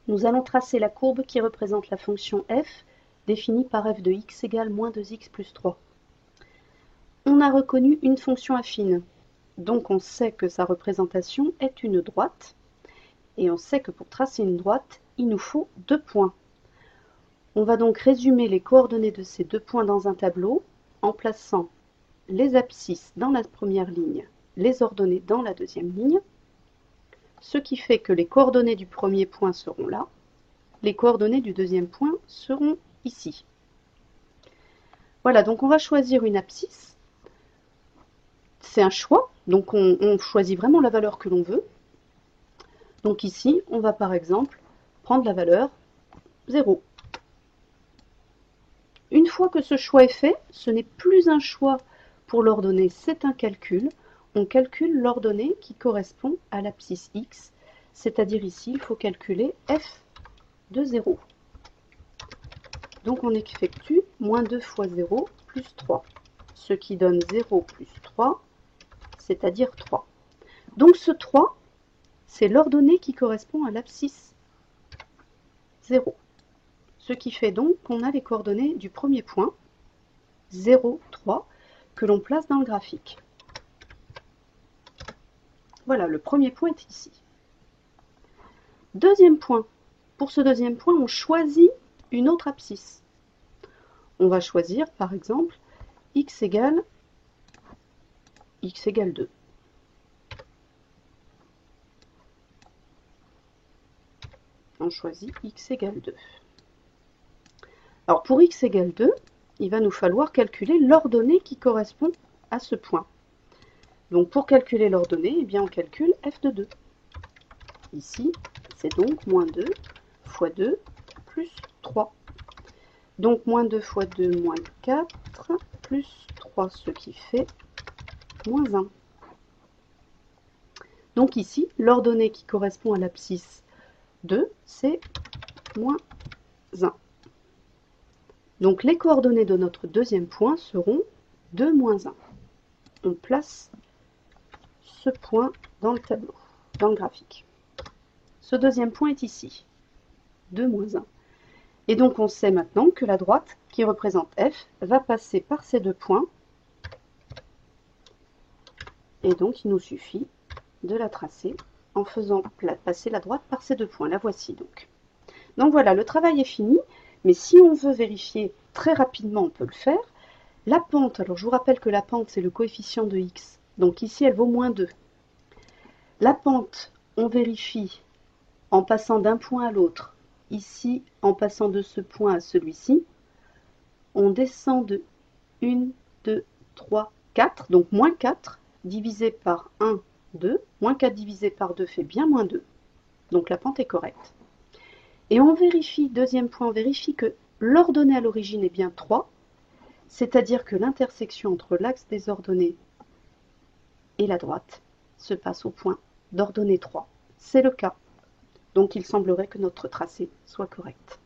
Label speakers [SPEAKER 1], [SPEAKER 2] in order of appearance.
[SPEAKER 1] Nous allons tracer la courbe qui représente la fonction f définie par f de x égale moins 2x plus 3. On a reconnu une fonction affine, donc on sait que sa représentation est une droite, et on sait que pour tracer une droite, il nous faut 2 points. On va donc résumer les coordonnées de ces 2 points dans un tableau en plaçant les abscisses dans la première ligne, les ordonnées dans la deuxième ligne, ce qui fait que les coordonnées du premier point seront là, les coordonnées du deuxième point seront ici. Voilà, donc on va choisir une abscisse. C'est un choix, donc on choisit vraiment la valeur que l'on veut. Donc ici, on va par exemple prendre la valeur 0. Une fois que ce choix est fait, ce n'est plus un choix pour l'ordonnée, c'est un calcul. On calcule l'ordonnée qui correspond à l'abscisse x, c'est-à-dire ici, il faut calculer f de 0. Donc on effectue moins 2 fois 0 plus 3, ce qui donne 0 plus 3, c'est-à-dire 3. Donc ce 3, c'est l'ordonnée qui correspond à l'abscisse 0. Ce qui fait donc qu'on a les coordonnées du premier point, 0, 3, que l'on place dans le graphique. Voilà, le premier point est ici. Deuxième point. Pour ce deuxième point, on choisit une autre abscisse. On va choisir, par exemple, x égale 2. On choisit x égale 2. Alors pour x égale 2, il va nous falloir calculer l'ordonnée qui correspond à ce point. Donc pour calculer l'ordonnée, eh bien on calcule f de 2. Ici, c'est donc moins 2 fois 2 plus 3. Donc moins 2 fois 2, moins 4, plus 3, ce qui fait moins 1. Donc ici, l'ordonnée qui correspond à l'abscisse 2, c'est moins 1. Donc les coordonnées de notre deuxième point seront 2, moins 1. On place ce point dans le tableau, dans le graphique. Ce deuxième point est ici, 2, moins 1. Et donc on sait maintenant que la droite qui représente f va passer par ces 2 points. Et donc il nous suffit de la tracer en faisant passer la droite par ces 2 points. La voici donc. Donc voilà, le travail est fini, mais si on veut vérifier très rapidement, on peut le faire. La pente, alors je vous rappelle que la pente c'est le coefficient de x, donc ici elle vaut moins 2. La pente, on vérifie en passant d'un point à l'autre. Ici, en passant de ce point à celui-ci, on descend de 1, 2, 3, 4, donc moins 4, divisé par 1, 2. Moins 4 divisé par 2 fait bien moins 2. Donc la pente est correcte. Et on vérifie, deuxième point, on vérifie que l'ordonnée à l'origine est bien 3, c'est-à-dire que l'intersection entre l'axe des ordonnées et la droite se passe au point d'ordonnée 3. C'est le cas. Donc il semblerait que notre tracé soit correct.